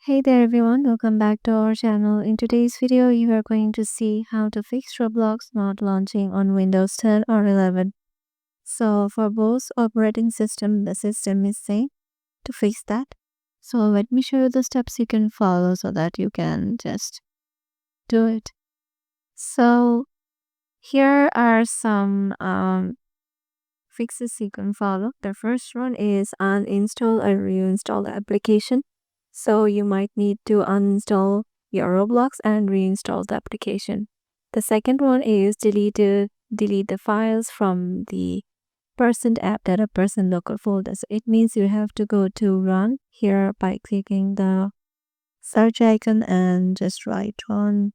Hey there everyone, welcome back to our channel. In today's video, you are going to see how to fix Roblox not launching on Windows 10 or 11. So for both operating system, the system is same to fix that. So let me show you the steps you can follow so that you can just do it. So here are some fixes you can follow. The first one is uninstall or reinstall the application. So you might need to uninstall your Roblox and reinstall the application. The second one is delete the files from the person app that a person local folder. So it means you have to go to run here by clicking the search icon and just write run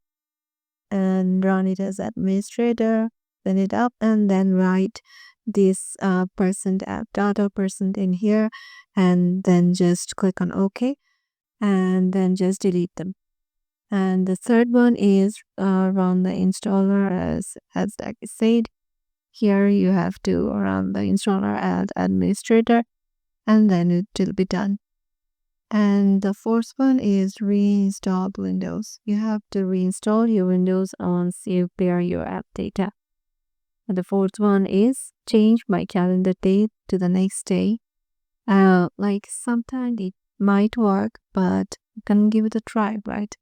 and run it as administrator, then it up and then write this percent app data percent in here and then just click on OK and then just delete them. And the third one is run the installer as I said. Here you have to run the installer as administrator and then it will be done. And the fourth one is reinstall Windows. You have to reinstall your Windows on save clear your app data. And the fourth one is change my calendar date to the next day. Like sometimes it might work, but you can give it a try, right?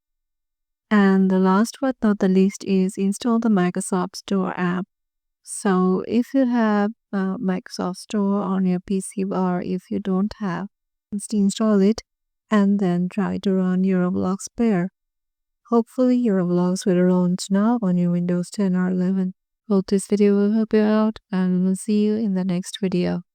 And the last but not the least is install the Microsoft Store app. So if you have Microsoft Store on your PC or if you don't have, just install it and then try to run your Roblox player. Hopefully your Roblox will launch now on your Windows 10 or 11. Hope this video will help you out and we'll see you in the next video.